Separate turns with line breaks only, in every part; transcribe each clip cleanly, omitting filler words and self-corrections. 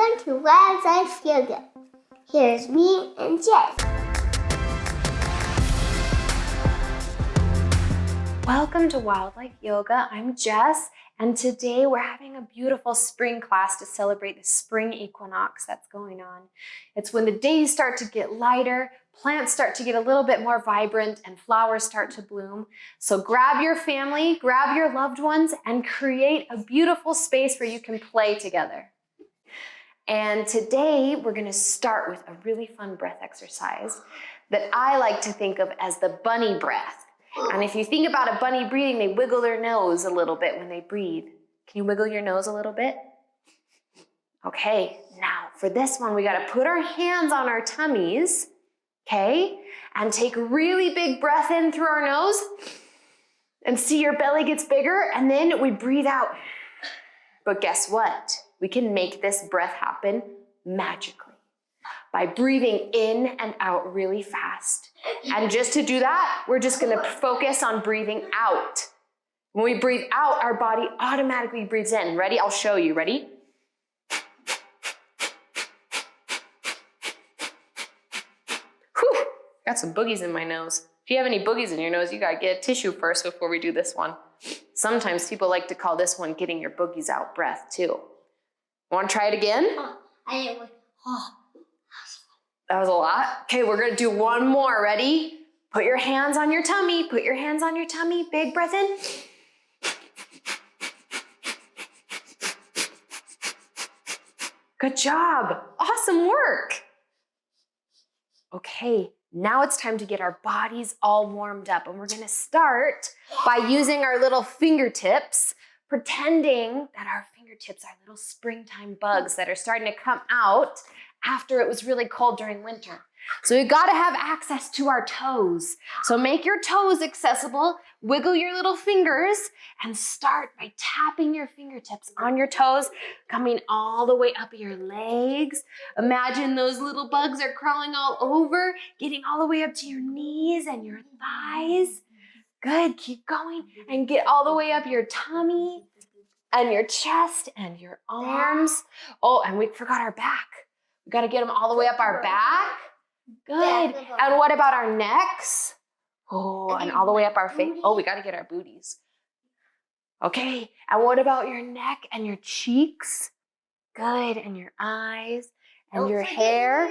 Welcome to Wildlife Yoga. Here's me and Jess.
Welcome to Wildlife Yoga. I'm Jess, and today we're having a beautiful spring class to celebrate the spring equinox that's going on. It's when the days start to get lighter, plants start to get a little bit more vibrant, and flowers start to bloom. So grab your family, grab your loved ones, and create a beautiful space where you can play together. And today we're going to start with a really fun breath exercise that I like to think of as the bunny breath. And if you think about a bunny breathing, they wiggle their nose a little bit when they breathe. Can you wiggle your nose a little bit? Okay, now for this one, we got to put our hands on our tummies, okay? And take a really big breath in through our nose and see your belly gets bigger, and then we breathe out. But guess what? We can make this breath happen magically by breathing in and out really fast. And just to do that, we're just gonna focus on breathing out. When we breathe out, our body automatically breathes in. Ready? I'll show you. Ready? Whew, got some boogies in my nose. If you have any boogies in your nose, you gotta get a tissue first before we do this one. Sometimes people like to call this one getting your boogies out breath too. Want to try it again? That was a lot. Okay, we're gonna do one more. Ready? Put your hands on your tummy. Put your hands on your tummy. Big breath in. Good job. Awesome work. Okay, now it's time to get our bodies all warmed up, and we're gonna start by using our little fingertips, pretending that our fingertips are little springtime bugs that are starting to come out after it was really cold during winter. So you gotta have access to our toes. So make your toes accessible, wiggle your little fingers, and start by tapping your fingertips on your toes, coming all the way up your legs. Imagine those little bugs are crawling all over, getting all the way up to your knees and your thighs. Good, keep going, and get all the way up your tummy and your chest and your arms. Oh, and we forgot our back. We gotta get them all the way up our back. Good. And what about our necks? Oh, and all the way up our face. Oh, we gotta get our booties. Okay, and what about your neck and your cheeks? Good, and your eyes and your hair.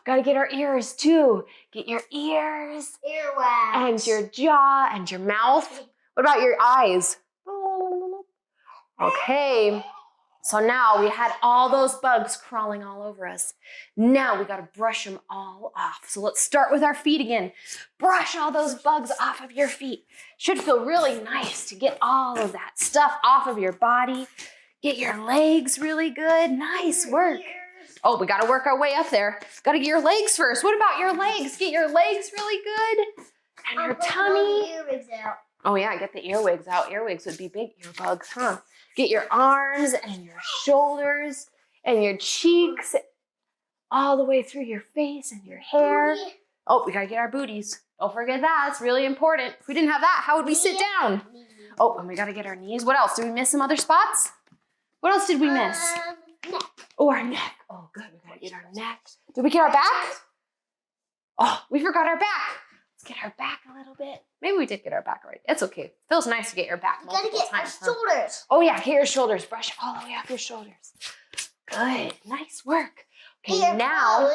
Gotta get our ears too. Get your ears.
Earwax.
And your jaw and your mouth. What about your eyes? Okay, so now we had all those bugs crawling all over us. Now we gotta brush them all off. So let's start with our feet again. Brush all those bugs off of your feet. Should feel really nice to get all of that stuff off of your body. Get your legs really good. Nice work. Oh, we gotta work our way up there. Gotta get your legs first. What about your legs? Get your legs really good. And your tummy. Oh yeah, get the earwigs out. Earwigs would be big earbugs, huh? Get your arms and your shoulders and your cheeks all the way through your face and your hair. Oh, we gotta get our booties. Don't forget that, it's really important. If we didn't have that, how would we sit down? Oh, and we gotta get our knees. What else? Did we miss some other spots? What else did we miss?
Neck.
Oh, our neck. Oh, good, we gotta get our neck. Did we get our back? Oh, we forgot our back. Let's get our back a little bit. Maybe we did get our back right. It's okay. It feels nice to get your back multiple times.
Our shoulders.
Oh yeah, get your shoulders. Brush all the way off your shoulders. Good, nice work. Okay, now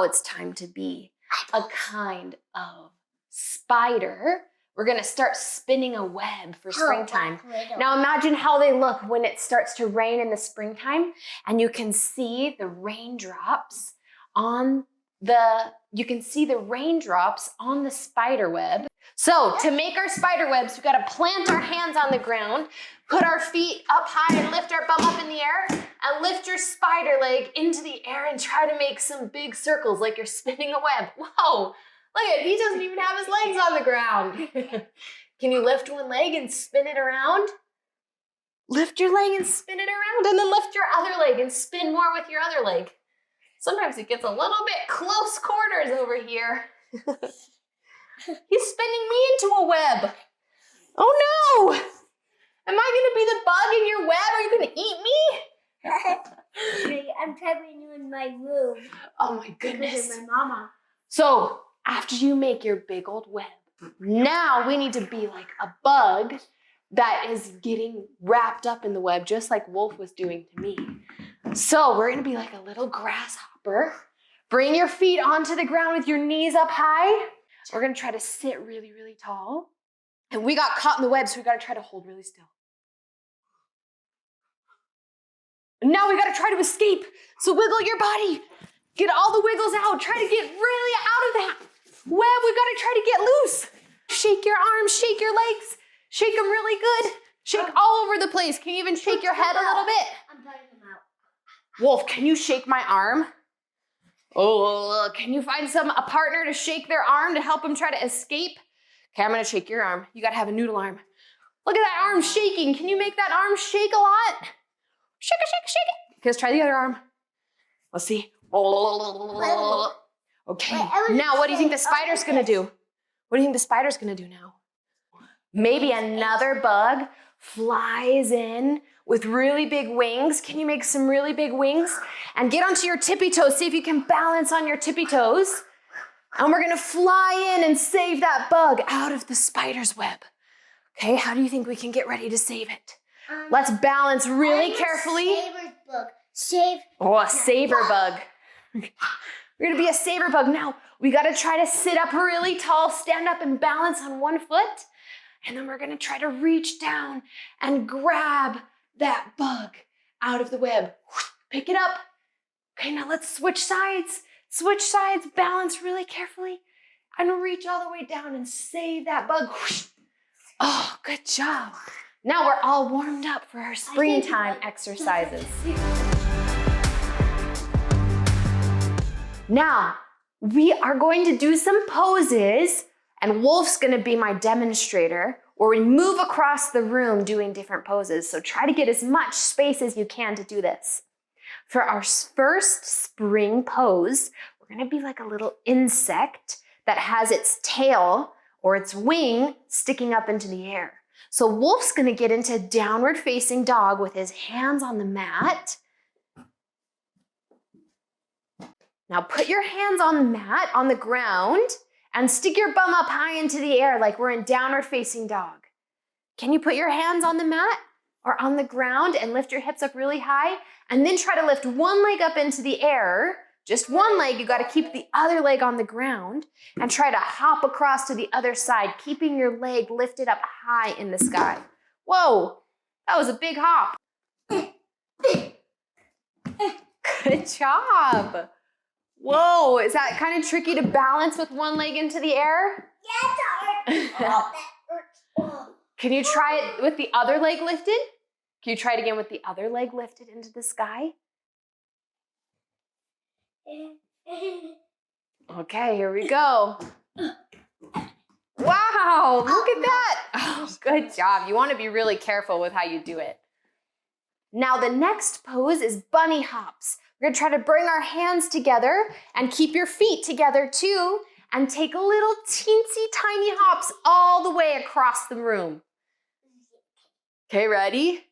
it's time to be a kind of spider. We're gonna start spinning a web for springtime. Now imagine how they look when it starts to rain in the springtime, and you can see the raindrops on the spider web. So to make our spider webs, we gotta plant our hands on the ground, put our feet up high and lift our bum up in the air, and lift your spider leg into the air and try to make some big circles like you're spinning a web. Whoa, look at it, he doesn't even have his legs on the ground. Can you lift one leg and spin it around? Lift your leg and spin it around, and then lift your other leg and spin more with your other leg. Sometimes it gets a little bit close quarters over here. He's spinning me into a web. Oh no! Am I gonna be the bug in your web? Are you gonna eat me?
I'm trapping you in my room.
Oh my goodness.
Because of my mama.
So after you make your big old web, now we need to be like a bug that is getting wrapped up in the web, just like Wolf was doing to me. So we're gonna be like a little grasshopper. Bring your feet onto the ground with your knees up high. We're gonna try to sit really, really tall. And we got caught in the web, so we gotta try to hold really still. And now we gotta try to escape. So wiggle your body. Get all the wiggles out. Try to get really out of that web. We gotta try to get loose. Shake your arms, shake your legs. Shake them really good. Shake all over the place. Can you even shake your head a little bit?
I'm putting them out.
Wolf, can you shake my arm? Oh, can you find a partner to shake their arm to help them try to escape? Okay, I'm gonna shake your arm. You gotta have a noodle arm. Look at that arm shaking. Can you make that arm shake a lot? Shake it, shake it, shake it. Okay, let's try the other arm. Let's see. Okay, now what do you think the spider's gonna do? What do you think the spider's gonna do now? Maybe another bug flies in with really big wings. Can you make some really big wings? And get onto your tippy toes. See if you can balance on your tippy toes. And we're gonna fly in and save that bug out of the spider's web. Okay, how do you think we can get ready to save it? Let's balance really carefully.
Saber's bug. Save.
Oh, a saber bug. We're gonna be a saber bug. Now, we gotta try to sit up really tall, stand up and balance on one foot. And then we're gonna try to reach down and grab that bug out of the web. Pick it up. Okay, now let's switch sides. Switch sides, balance really carefully, and reach all the way down and save that bug. Oh, good job. Now we're all warmed up for our springtime exercises. Now, we are going to do some poses, and Wolf's gonna be my demonstrator, where we move across the room doing different poses. So try to get as much space as you can to do this. For our first spring pose, we're gonna be like a little insect that has its tail or its wing sticking up into the air. So Wolf's gonna get into downward facing dog with his hands on the mat. Now put your hands on the mat, on the ground, and stick your bum up high into the air like we're in downward facing dog. Can you put your hands on the mat or on the ground and lift your hips up really high? And then try to lift one leg up into the air, just one leg. You gotta keep the other leg on the ground and try to hop across to the other side, keeping your leg lifted up high in the sky. Whoa, that was a big hop. Good job. Whoa, is that kind of tricky to balance with one leg into the air?
Yeah,
Can you try it with the other leg lifted? Can you try it again with the other leg lifted into the sky? Okay, here we go. Wow, look at that. Oh, good job. You want to be really careful with how you do it. Now the next pose is bunny hops. We're gonna try to bring our hands together and keep your feet together too, and take little teensy tiny hops all the way across the room. Okay, ready?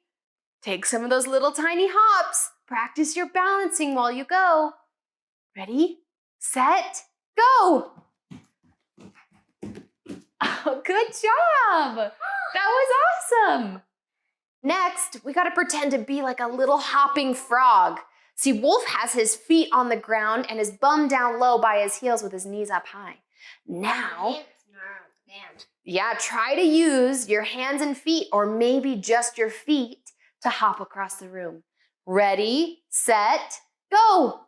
Take some of those little tiny hops. Practice your balancing while you go. Ready, set, go. Oh, good job. That was awesome. Next, we gotta pretend to be like a little hopping frog. See, Wolf has his feet on the ground and his bum down low by his heels with his knees up high. Now, yeah, try to use your hands and feet, or maybe just your feet, to hop across the room. Ready, set, go.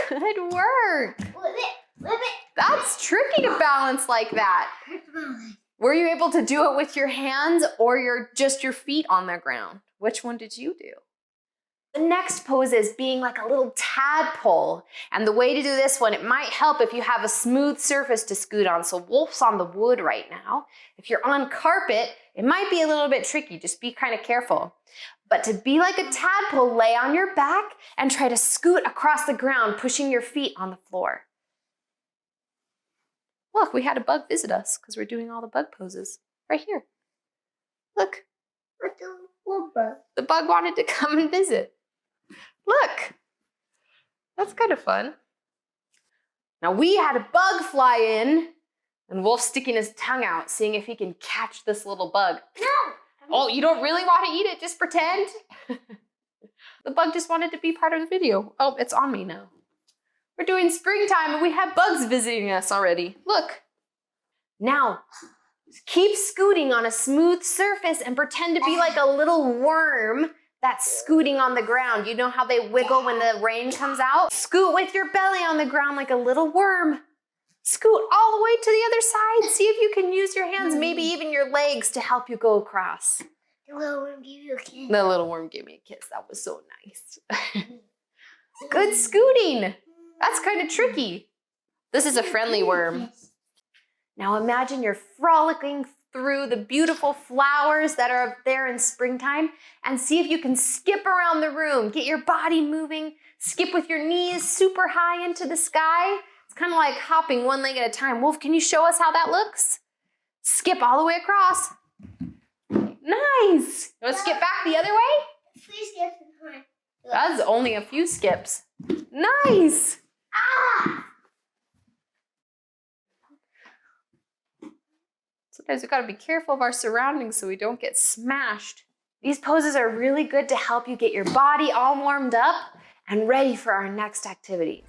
Good work. That's tricky to balance like that. Were you able to do it with your hands or just your feet on the ground? Which one did you do? The next pose is being like a little tadpole. And the way to do this one, it might help if you have a smooth surface to scoot on. So Wolf's on the wood right now. If you're on carpet, it might be a little bit tricky. Just be kind of careful. But to be like a tadpole, lay on your back and try to scoot across the ground, pushing your feet on the floor. Look, we had a bug visit us because we're doing all the bug poses right here. Look.
What bug?
The bug wanted to come and visit. Look, that's kind of fun. Now we had a bug fly in, and Wolf's sticking his tongue out, seeing if he can catch this little bug.
No!
Oh, you don't really want to eat it? Just pretend? The bug just wanted to be part of the video. Oh, it's on me now. We're doing springtime and we have bugs visiting us already. Look. Now, keep scooting on a smooth surface and pretend to be like a little worm that's scooting on the ground. You know how they wiggle when the rain comes out? Scoot with your belly on the ground like a little worm. Scoot all the way to the other side. See if you can use your hands, maybe even your legs to help you go across.
The little worm gave you a kiss.
The little worm gave me a kiss. That was so nice. Good scooting. That's kind of tricky. This is a friendly worm. Now imagine you're frolicking through the beautiful flowers that are there in springtime and see if you can skip around the room. Get your body moving. Skip with your knees super high into the sky. It's kind of like hopping one leg at a time. Wolf, can you show us how that looks? Skip all the way across. Nice. You want to skip back the other way?
3 skips in front.
That's only a few skips. Nice.
Ah!
Sometimes we've got to be careful of our surroundings so we don't get smashed. These poses are really good to help you get your body all warmed up and ready for our next activities.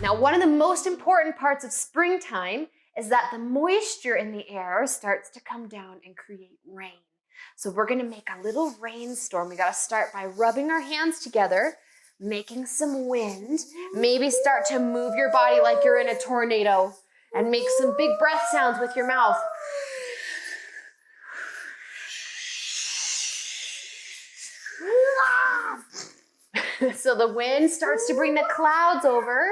Now, one of the most important parts of springtime is that the moisture in the air starts to come down and create rain. So we're gonna make a little rainstorm. We gotta start by rubbing our hands together, making some wind, maybe start to move your body like you're in a tornado and make some big breath sounds with your mouth. So the wind starts to bring the clouds over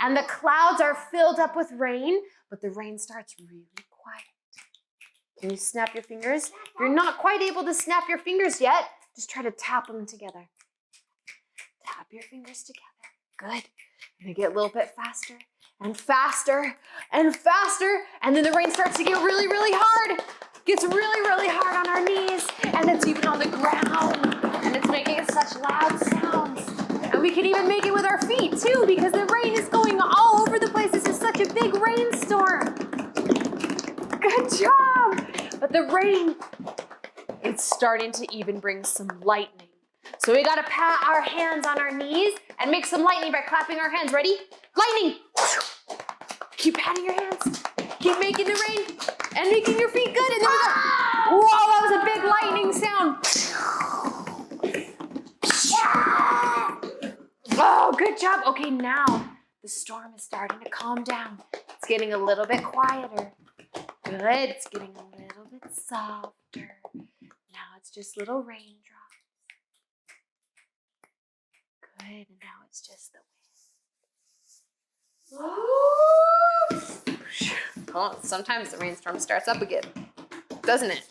and the clouds are filled up with rain, but the rain starts really quiet. Can you snap your fingers? If you're not quite able to snap your fingers yet, just try to tap them together. Tap your fingers together. Good. You're gonna get a little bit faster and faster and faster, and then the rain starts to get really, really hard. Gets really, really hard on our knees, and it's even on the ground, and it's making such loud sounds. And we can even make it with our feet too, because the rain is going all over the place. This is such a big rainstorm. Good job. But the rain, it's starting to even bring some lightning. So we gotta pat our hands on our knees and make some lightning by clapping our hands. Ready? Lightning. Keep patting your hands. Keep making the rain and making your feet good. And then we go. Whoa, that was a big lightning sound. Oh, good job. Okay, now the storm is starting to calm down. It's getting a little bit quieter. Good, it's getting a little bit softer. Now it's just little raindrops. Good, and now it's just the wind. Oh, sometimes the rainstorm starts up again, doesn't it?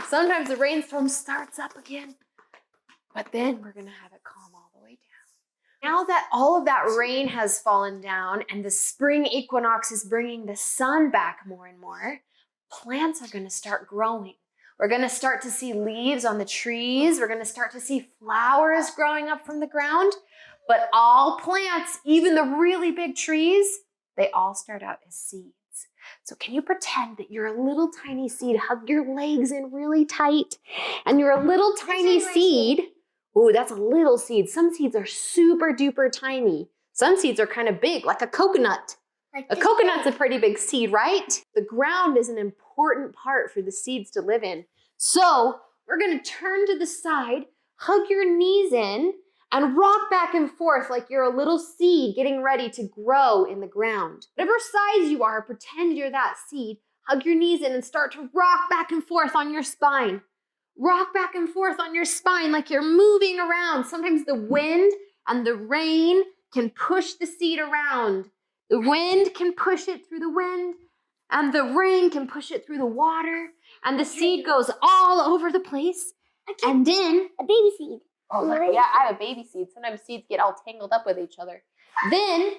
Sometimes the rainstorm starts up again, but then we're gonna have it calm all the way down. Now that all of that rain has fallen down and the spring equinox is bringing the sun back more and more, plants are gonna start growing. We're gonna start to see leaves on the trees. We're gonna start to see flowers growing up from the ground. But all plants, even the really big trees, they all start out as seeds. So can you pretend that you're a little tiny seed? Hug your legs in really tight. And you're a little tiny seed. Ooh, that's a little seed. Some seeds are super duper tiny. Some seeds are kind of big, like a coconut. A coconut's a pretty big seed, right? The ground is an important part for the seeds to live in. So we're gonna turn to the side, hug your knees in, and rock back and forth like you're a little seed getting ready to grow in the ground. Whatever size you are, pretend you're that seed. Hug your knees in and start to rock back and forth on your spine. Rock back and forth on your spine like you're moving around. Sometimes the wind and the rain can push the seed around. The wind can push it through the wind, and the rain can push it through the water, and the seed goes all over the place. And then
a baby seed.
Oh, look, yeah, I have a baby seed. Sometimes seeds get all tangled up with each other. Then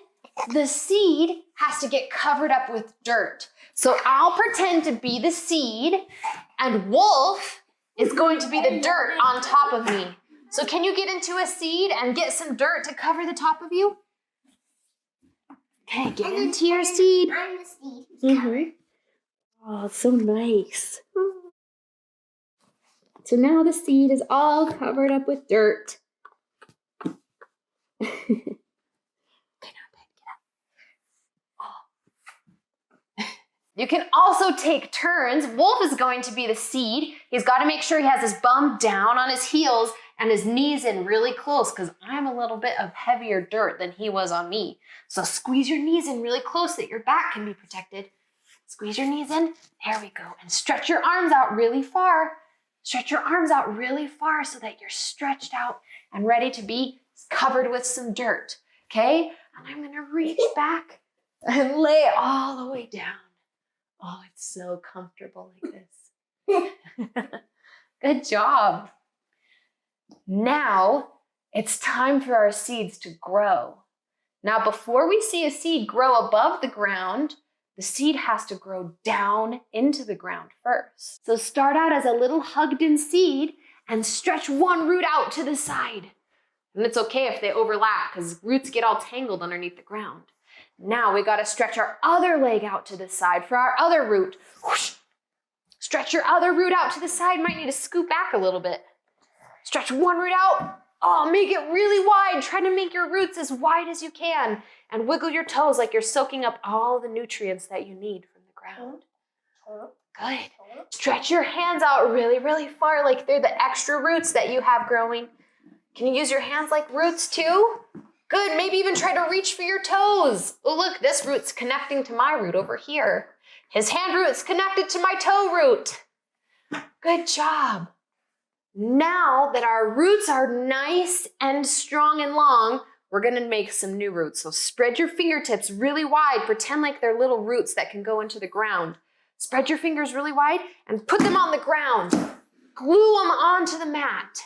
the seed has to get covered up with dirt. So I'll pretend to be the seed, and Wolf is going to be the dirt on top of me. So can you get into a seed and get some dirt to cover the top of you? Okay, get into your seed.
I'm the seed.
Mm-hmm. Oh, it's so nice. So now the seed is all covered up with dirt. You can also take turns. Wolf is going to be the seed. He's got to make sure he has his bum down on his heels and his knees in really close because I'm a little bit of heavier dirt than he was on me. So squeeze your knees in really close so that your back can be protected. Squeeze your knees in. There we go. And stretch your arms out really far. Stretch your arms out really far so that you're stretched out and ready to be covered with some dirt. Okay? And I'm going to reach back and lay it all the way down. Oh, it's so comfortable like this. Good job. Now it's time for our seeds to grow. Now, before we see a seed grow above the ground, the seed has to grow down into the ground first. So start out as a little hugged in seed and stretch one root out to the side. And it's okay if they overlap because roots get all tangled underneath the ground. Now we got to stretch our other leg out to the side for our other root. Whoosh. Stretch your other root out to the side. Might need to scoot back a little bit. Stretch one root out. Oh, make it really wide. Try to make your roots as wide as you can. And wiggle your toes like you're soaking up all the nutrients that you need from the ground. Good. Stretch your hands out really, really far like they're the extra roots that you have growing. Can you use your hands like roots too? Good, maybe even try to reach for your toes. Oh, look, this root's connecting to my root over here. His hand root's connected to my toe root. Good job. Now that our roots are nice and strong and long, we're gonna make some new roots. So spread your fingertips really wide. Pretend like they're little roots that can go into the ground. Spread your fingers really wide and put them on the ground. Glue them onto the mat.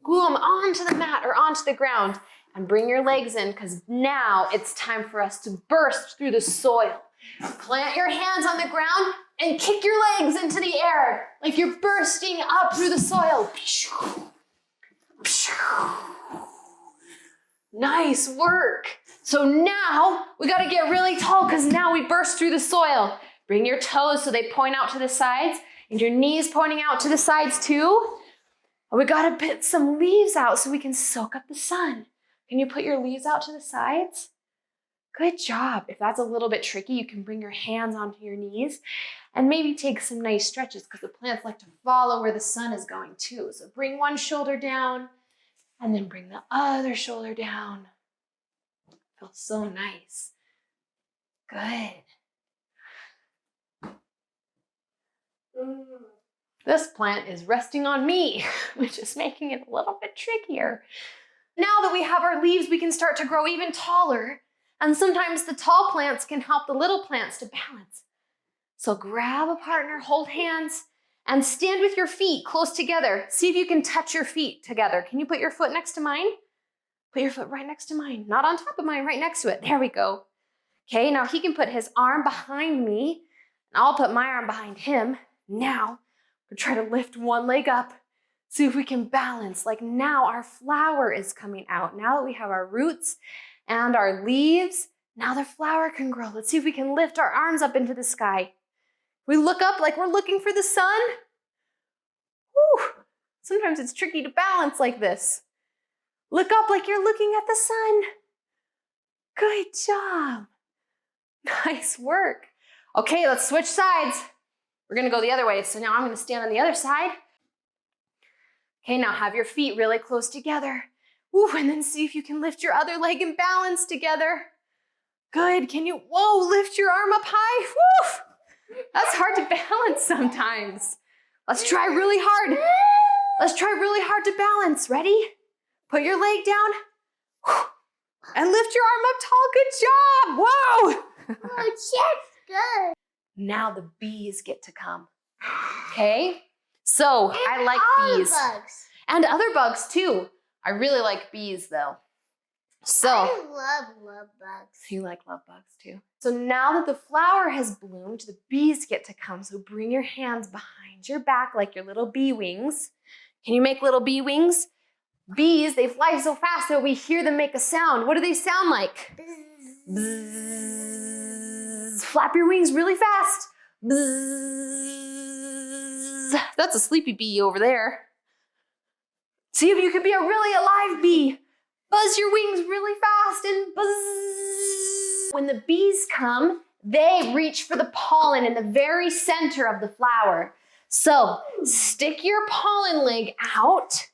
Glue them onto the mat or onto the ground. And bring your legs in because now it's time for us to burst through the soil. Plant your hands on the ground and kick your legs into the air like you're bursting up through the soil. Nice work. So now we got to get really tall because now we burst through the soil. Bring your toes so they point out to the sides and your knees pointing out to the sides too. And we got to put some leaves out so we can soak up the sun. Can you put your leaves out to the sides? Good job. If that's a little bit tricky, you can bring your hands onto your knees and maybe take some nice stretches because the plants like to follow where the sun is going too. So bring one shoulder down and then bring the other shoulder down. Feels so nice. Good. This plant is resting on me, which is making it a little bit trickier. Now that we have our leaves, we can start to grow even taller. And sometimes the tall plants can help the little plants to balance. So grab a partner, hold hands, and stand with your feet close together. See if you can touch your feet together. Can you put your foot next to mine? Put your foot right next to mine. Not on top of mine, right next to it. There we go. Okay, now he can put his arm behind me, and I'll put my arm behind him. Now, we'll try to lift one leg up. See if we can balance. Like now our flower is coming out. Now that we have our roots and our leaves, now the flower can grow. Let's see if we can lift our arms up into the sky. We look up like we're looking for the sun. Whew. Sometimes it's tricky to balance like this. Look up like you're looking at the sun. Good job. Nice work. Okay, let's switch sides. We're gonna go the other way. So now I'm gonna stand on the other side. Okay, now have your feet really close together. Ooh, and then see if you can lift your other leg and balance together. Good, can you, whoa, lift your arm up high? Woo! That's hard to balance sometimes. Let's try really hard. Let's try really hard to balance. Ready? Put your leg down. And lift your arm up tall. Good job. Whoa.
Oh, that's good.
Now the bees get to come. Okay? So I like bees.
Bugs.
And other bugs too. I really like bees though. So
I love bugs.
you like love bugs too. So now that the flower has bloomed, the bees get to come. So bring your hands behind your back like your little bee wings. Can you make little bee wings? Bees, they fly so fast that we hear them make a sound. What do they sound like? Bzzz. Flap your wings really fast. Bzzz. That's a sleepy bee over there. See if you can be a really alive bee. Buzz your wings really fast and buzz. When the bees come, they reach for the pollen in the very center of the flower. So stick your pollen leg out.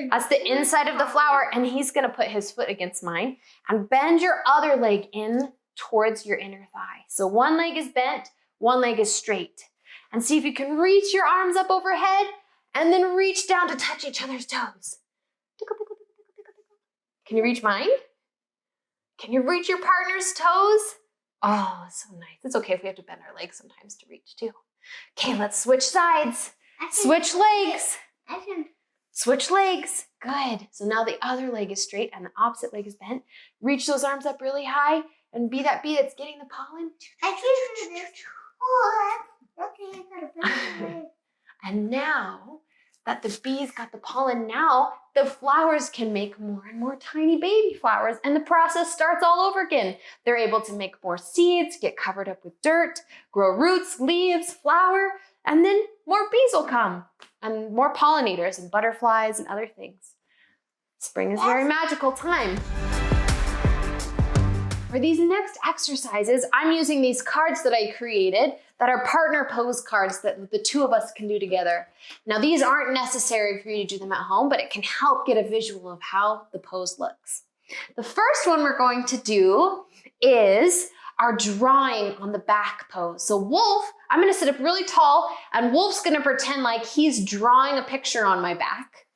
That's the inside of the flower, and he's gonna put his foot against mine and bend your other leg in towards your inner thigh. So one leg is bent, one leg is straight. And see if you can reach your arms up overhead and then reach down to touch each other's toes. Can you reach mine? Can you reach your partner's toes? Oh, so nice. It's okay if we have to bend our legs sometimes to reach too. Okay, let's switch sides. Switch legs. Switch legs. Good. So now the other leg is straight and the opposite leg is bent. Reach those arms up really high and be that bee that's getting the pollen.
I can do this. Oh, okay, I got a better leg.
And now that the bees got the pollen, now the flowers can make more and more tiny baby flowers, and the process starts all over again. They're able to make more seeds, get covered up with dirt, grow roots, leaves, flower, and then more bees will come, and more pollinators and butterflies and other things. Spring is a very magical time. For these next exercises, I'm using these cards that I created that are partner pose cards that the two of us can do together. Now, these aren't necessary for you to do them at home, but it can help get a visual of how the pose looks. The first one we're going to do is our drawing on the back pose. So Wolf, I'm gonna sit up really tall, and Wolf's gonna pretend like he's drawing a picture on my back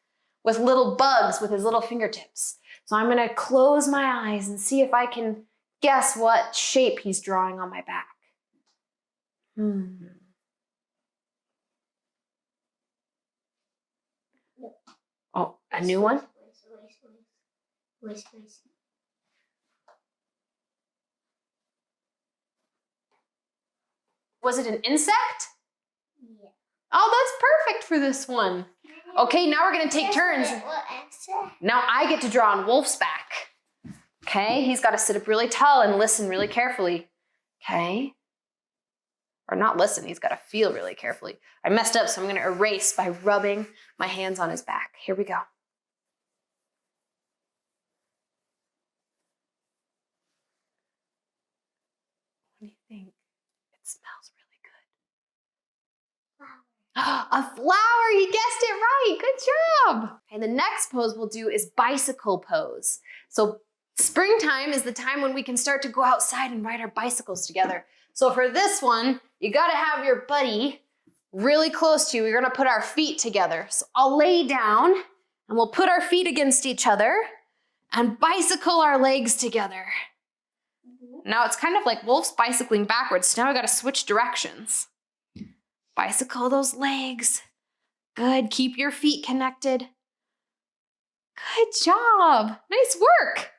with little bugs with his little fingertips. So I'm gonna close my eyes and see if I can guess what shape he's drawing on my back. Oh, a new one? Was it an insect?
Yeah.
Oh, that's perfect for this one. Okay, now we're gonna take turns. Now I get to draw on Wolf's back. Okay, he's got to sit up really tall and listen really carefully. Okay. Or not listen, he's got to feel really carefully. I messed up, so I'm going to erase by rubbing my hands on his back. Here we go. What do you think? It smells really good. A flower, you guessed it right. Good job. And the next pose we'll do is bicycle pose. So springtime is the time when we can start to go outside and ride our bicycles together. So for this one, you gotta have your buddy really close to you. We're gonna put our feet together. So I'll lay down and we'll put our feet against each other and bicycle our legs together. Now it's kind of like Wolf's bicycling backwards. So now I gotta switch directions. Bicycle those legs. Good, keep your feet connected. Good job, nice work.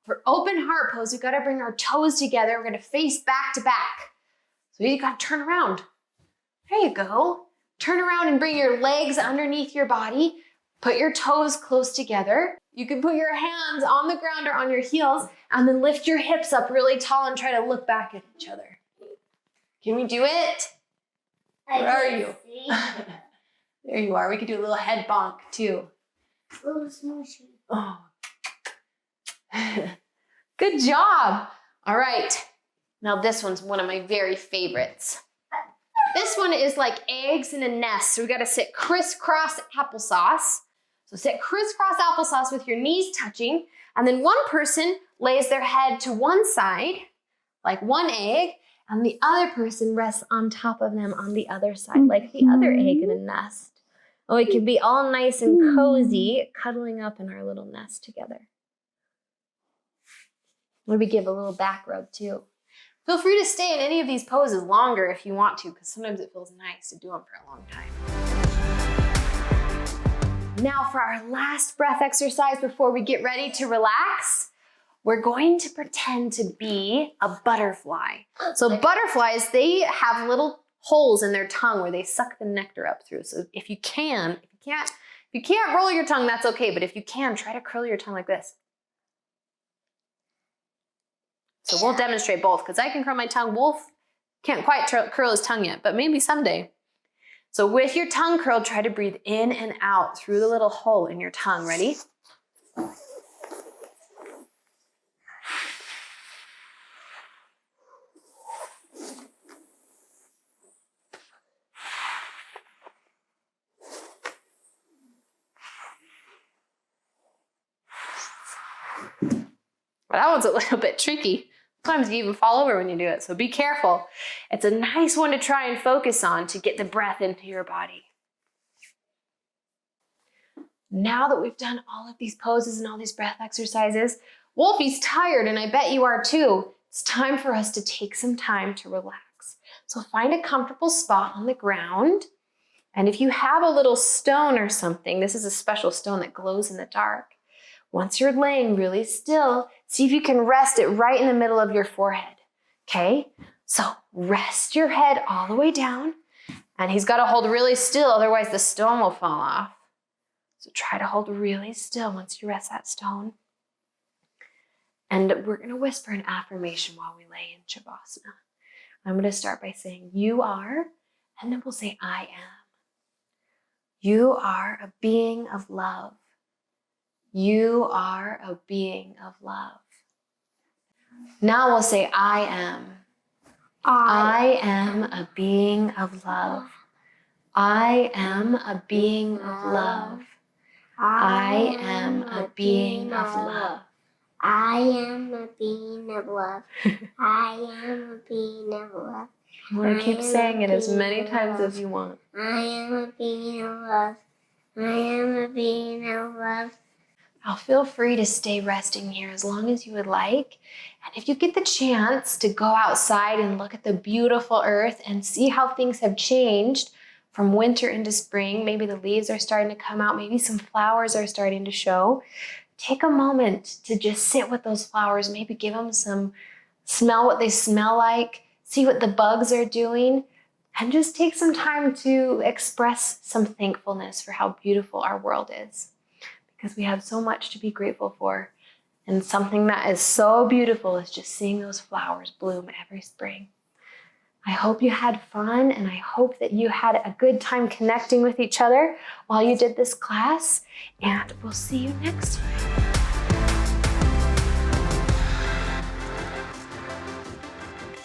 For open heart pose, we've got to bring our toes together. We're going to face back to back. So you got to turn around. There you go. Turn around and bring your legs underneath your body. Put your toes close together. You can put your hands on the ground or on your heels and then lift your hips up really tall and try to look back at each other. Can we do it? Where are you? There you are. We could do a little head bonk too. Oh. Good job. All right. Now this one's one of my very favorites. This one is like eggs in a nest. So we got to sit crisscross applesauce. So sit crisscross applesauce with your knees touching. And then one person lays their head to one side, like one egg, and the other person rests on top of them on the other side, like the other egg in a nest. Oh, it can be all nice and cozy, cuddling up in our little nest together. Maybe give a little back rub too. Feel free to stay in any of these poses longer if you want to, because sometimes it feels nice to do them for a long time. Now for our last breath exercise before we get ready to relax, we're going to pretend to be a butterfly. So butterflies, they have little holes in their tongue where they suck the nectar up through. So if you can't roll your tongue, that's okay. But if you can, try to curl your tongue like this. So we'll demonstrate both because I can curl my tongue. Wolf can't quite curl his tongue yet, but maybe someday. So with your tongue curled, try to breathe in and out through the little hole in your tongue. Ready? Well, that one's a little bit tricky. Sometimes you even fall over when you do it, so be careful. It's a nice one to try and focus on to get the breath into your body. Now that we've done all of these poses and all these breath exercises, Wolfie's tired, and I bet you are too. It's time for us to take some time to relax. So find a comfortable spot on the ground, and if you have a little stone or something, this is a special stone that glows in the dark. Once you're laying really still, see if you can rest it right in the middle of your forehead, okay? So rest your head all the way down, and he's got to hold really still, otherwise the stone will fall off. So try to hold really still once you rest that stone. And we're going to whisper an affirmation while we lay in Shavasana. I'm going to start by saying, you are, and then we'll say, I am. You are a being of love. You are a being of love. Now we'll say, I am. I am a being of love. I am a being of love. I am a being of love.
I am a being of love. I am a being of love.
You want to keep saying it as many times as you want.
I am a being of love. I am a being of love.
Now feel free to stay resting here as long as you would like. And if you get the chance to go outside and look at the beautiful earth and see how things have changed from winter into spring, maybe the leaves are starting to come out, maybe some flowers are starting to show, take a moment to just sit with those flowers, maybe give them some, smell what they smell like, see what the bugs are doing, and just take some time to express some thankfulness for how beautiful our world is. Because we have so much to be grateful for. And something that is so beautiful is just seeing those flowers bloom every spring. I hope you had fun, and I hope that you had a good time connecting with each other while you did this class. And we'll see you next time.